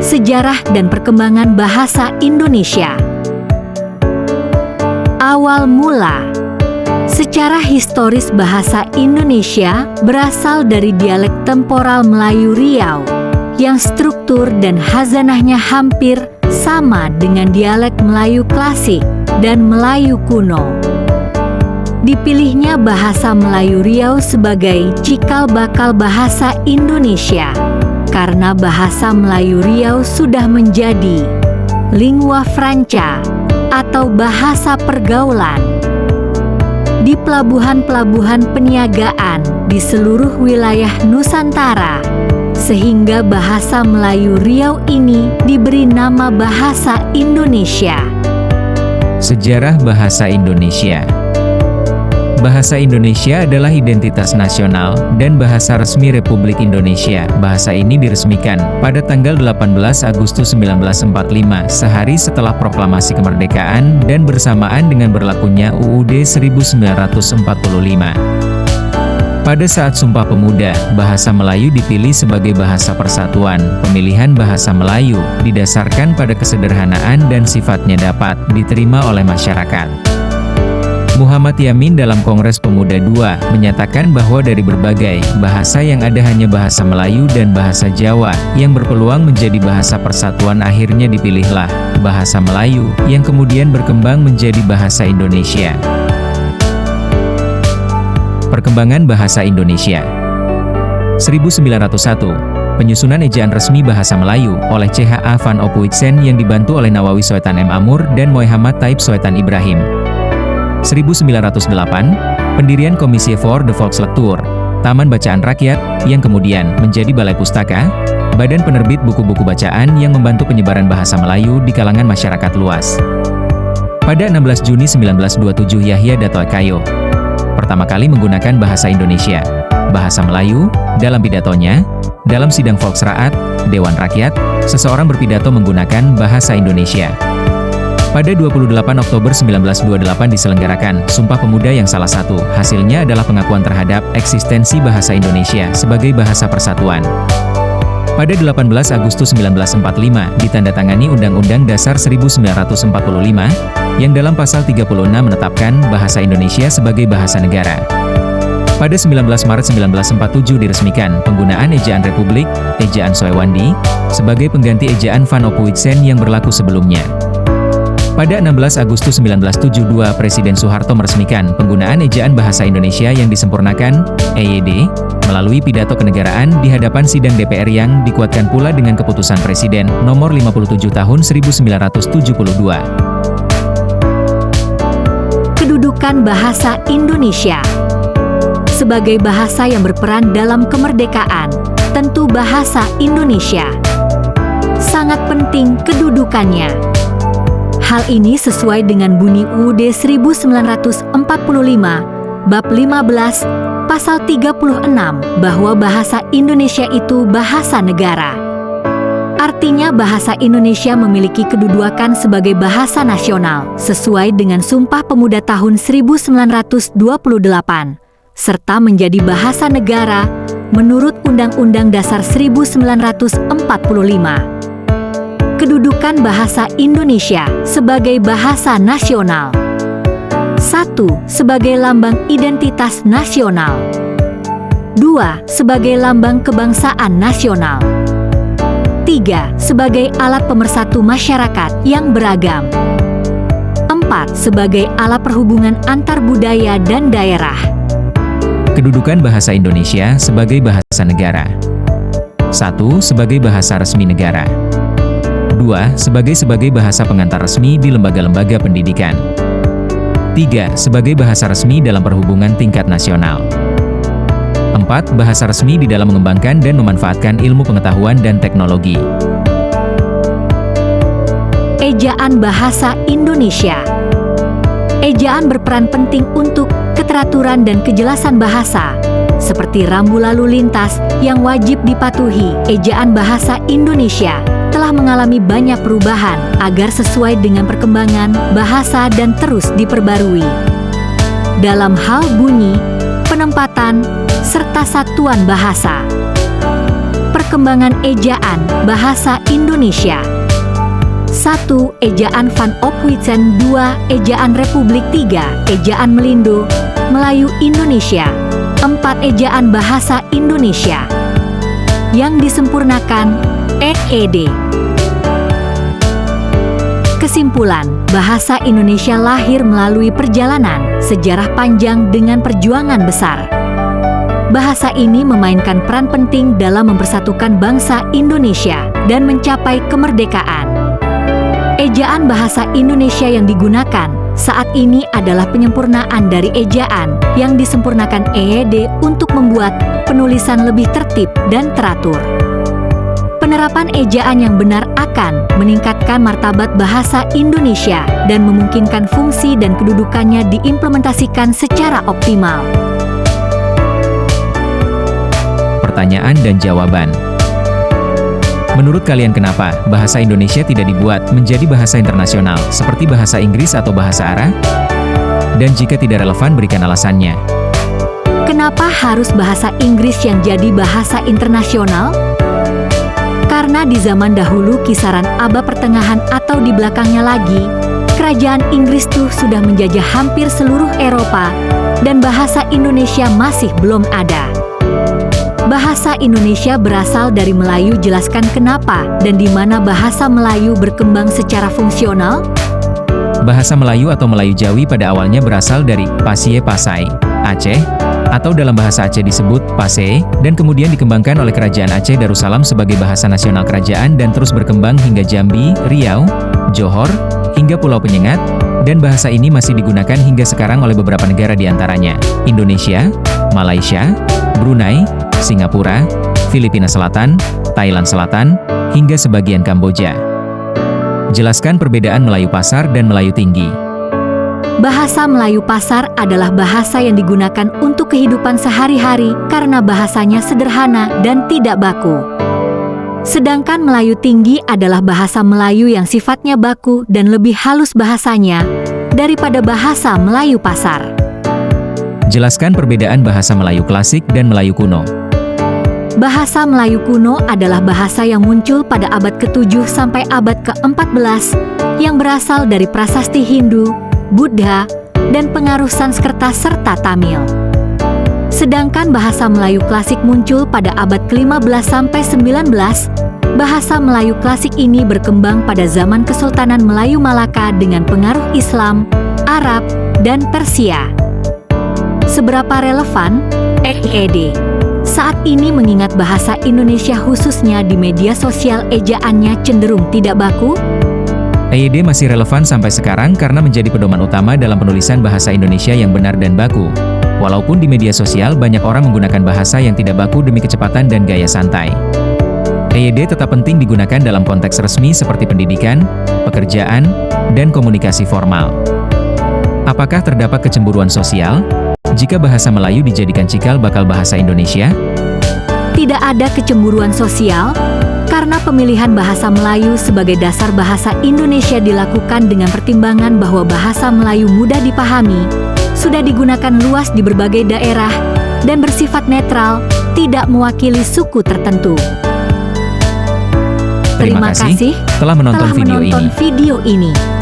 Sejarah dan perkembangan bahasa Indonesia. Awal mula. Secara historis bahasa Indonesia berasal dari dialek temporal Melayu Riau yang struktur dan khazanahnya hampir sama dengan dialek Melayu klasik dan Melayu kuno. Dipilihnya bahasa Melayu Riau sebagai cikal bakal bahasa Indonesia karena bahasa Melayu Riau sudah menjadi lingua franca atau bahasa pergaulan di pelabuhan-pelabuhan peniagaan di seluruh wilayah Nusantara, sehingga bahasa Melayu Riau ini diberi nama bahasa Indonesia. Sejarah bahasa Indonesia. Bahasa Indonesia adalah identitas nasional dan bahasa resmi Republik Indonesia. Bahasa ini diresmikan pada tanggal 18 Agustus 1945, sehari setelah proklamasi kemerdekaan dan bersamaan dengan berlakunya UUD 1945. Pada saat Sumpah Pemuda, bahasa Melayu dipilih sebagai bahasa persatuan. Pemilihan bahasa Melayu didasarkan pada kesederhanaan dan sifatnya dapat diterima oleh masyarakat. Muhammad Yamin dalam Kongres Pemuda II menyatakan bahwa dari berbagai bahasa yang ada hanya bahasa Melayu dan bahasa Jawa yang berpeluang menjadi bahasa persatuan, akhirnya dipilihlah bahasa Melayu yang kemudian berkembang menjadi bahasa Indonesia. Perkembangan bahasa Indonesia. 1901, penyusunan ejaan resmi bahasa Melayu oleh C.H.A. van Ophuijsen yang dibantu oleh Nawawi Soetan M. Amur dan Muhammad Taib Soetan Ibrahim. 1908, pendirian Komisi voor de Volkslektuur, Taman Bacaan Rakyat, yang kemudian menjadi Balai Pustaka, badan penerbit buku-buku bacaan yang membantu penyebaran bahasa Melayu di kalangan masyarakat luas. Pada 16 Juni 1927 Yahya Datoe Kayo pertama kali menggunakan bahasa Indonesia, bahasa Melayu, dalam pidatonya. Dalam sidang Volksraad, Dewan Rakyat, seseorang berpidato menggunakan bahasa Indonesia. Pada 28 Oktober 1928 diselenggarakan Sumpah Pemuda yang salah satu hasilnya adalah pengakuan terhadap eksistensi bahasa Indonesia sebagai bahasa persatuan. Pada 18 Agustus 1945 ditandatangani Undang-Undang Dasar 1945 yang dalam pasal 36 menetapkan bahasa Indonesia sebagai bahasa negara. Pada 19 Maret 1947 diresmikan penggunaan ejaan Republik, ejaan Soewandi, sebagai pengganti ejaan van Ophuijsen yang berlaku sebelumnya. Pada 16 Agustus 1972, Presiden Soeharto meresmikan penggunaan ejaan bahasa Indonesia yang disempurnakan, EYD, melalui pidato kenegaraan di hadapan sidang DPR yang dikuatkan pula dengan keputusan Presiden nomor 57 tahun 1972. Kedudukan bahasa Indonesia. Sebagai bahasa yang berperan dalam kemerdekaan, tentu bahasa Indonesia sangat penting kedudukannya. Hal ini sesuai dengan bunyi UUD 1945, Bab 15, Pasal 36, bahwa bahasa Indonesia itu bahasa negara. Artinya bahasa Indonesia memiliki kedudukan sebagai bahasa nasional, sesuai dengan Sumpah Pemuda tahun 1928, serta menjadi bahasa negara, menurut Undang-Undang Dasar 1945. Kedudukan bahasa Indonesia sebagai bahasa nasional. 1. Sebagai lambang identitas nasional. 2. Sebagai lambang kebangsaan nasional. 3. Sebagai alat pemersatu masyarakat yang beragam. 4. Sebagai alat perhubungan antar budaya dan daerah. Kedudukan bahasa Indonesia sebagai bahasa negara. 1. Sebagai bahasa resmi negara. 2. Sebagai bahasa pengantar resmi di lembaga-lembaga pendidikan. 3. Sebagai bahasa resmi dalam perhubungan tingkat nasional. 4. Bahasa resmi di dalam mengembangkan dan memanfaatkan ilmu pengetahuan dan teknologi. Ejaan bahasa Indonesia. Ejaan berperan penting untuk keteraturan dan kejelasan bahasa, seperti rambu lalu lintas yang wajib dipatuhi. Ejaan bahasa Indonesia telah mengalami banyak perubahan agar sesuai dengan perkembangan bahasa dan terus diperbarui. Dalam hal bunyi, penempatan, serta satuan bahasa. Perkembangan ejaan bahasa Indonesia. 1. Ejaan Van Ophuijsen. 2. Ejaan Republik. 3. Ejaan Melindo, Melayu Indonesia. 4. Ejaan bahasa Indonesia yang disempurnakan, EED. Kesimpulan, bahasa Indonesia lahir melalui perjalanan sejarah panjang dengan perjuangan besar. Bahasa ini memainkan peran penting dalam mempersatukan bangsa Indonesia dan mencapai kemerdekaan. Ejaan bahasa Indonesia yang digunakan saat ini adalah penyempurnaan dari ejaan yang disempurnakan EED untuk membuat penulisan lebih tertib dan teratur. Penerapan ejaan yang benar akan meningkatkan martabat bahasa Indonesia dan memungkinkan fungsi dan kedudukannya diimplementasikan secara optimal. Pertanyaan dan jawaban. Menurut kalian kenapa bahasa Indonesia tidak dibuat menjadi bahasa internasional seperti bahasa Inggris atau bahasa Arab? Dan jika tidak relevan, berikan alasannya. Kenapa harus bahasa Inggris yang jadi bahasa internasional? Karena di zaman dahulu kisaran abad pertengahan atau di belakangnya lagi, kerajaan Inggris tuh sudah menjajah hampir seluruh Eropa dan bahasa Indonesia masih belum ada. Bahasa Indonesia berasal dari Melayu. Jelaskan kenapa dan di mana bahasa Melayu berkembang secara fungsional? Bahasa Melayu atau Melayu Jawi pada awalnya berasal dari Pasie Pasai, Aceh, atau dalam bahasa Aceh disebut Pase, dan kemudian dikembangkan oleh Kerajaan Aceh Darussalam sebagai bahasa nasional kerajaan dan terus berkembang hingga Jambi, Riau, Johor, hingga Pulau Penyengat, dan bahasa ini masih digunakan hingga sekarang oleh beberapa negara diantaranya Indonesia, Malaysia, Brunei, Singapura, Filipina Selatan, Thailand Selatan, hingga sebagian Kamboja. Jelaskan perbedaan Melayu Pasar dan Melayu Tinggi. Bahasa Melayu Pasar adalah bahasa yang digunakan untuk kehidupan sehari-hari karena bahasanya sederhana dan tidak baku. Sedangkan Melayu Tinggi adalah bahasa Melayu yang sifatnya baku dan lebih halus bahasanya daripada bahasa Melayu Pasar. Jelaskan perbedaan bahasa Melayu klasik dan Melayu kuno. Bahasa Melayu kuno adalah bahasa yang muncul pada abad ke-7 sampai abad ke-14 yang berasal dari prasasti Hindu, Buddha, dan pengaruh Sanskerta serta Tamil. Sedangkan bahasa Melayu klasik muncul pada abad ke-15 sampai 19. Bahasa Melayu klasik ini berkembang pada zaman Kesultanan Melayu Malaka dengan pengaruh Islam, Arab, dan Persia. Seberapa relevan EED saat ini mengingat bahasa Indonesia khususnya di media sosial ejaannya cenderung tidak baku? EED masih relevan sampai sekarang karena menjadi pedoman utama dalam penulisan bahasa Indonesia yang benar dan baku. Walaupun di media sosial banyak orang menggunakan bahasa yang tidak baku demi kecepatan dan gaya santai. EED tetap penting digunakan dalam konteks resmi seperti pendidikan, pekerjaan, dan komunikasi formal. Apakah terdapat kecemburuan sosial jika bahasa Melayu dijadikan cikal bakal bahasa Indonesia? Tidak ada kecemburuan sosial, karena pemilihan bahasa Melayu sebagai dasar bahasa Indonesia dilakukan dengan pertimbangan bahwa bahasa Melayu mudah dipahami, sudah digunakan luas di berbagai daerah, dan bersifat netral, tidak mewakili suku tertentu. Terima kasih telah menonton video ini.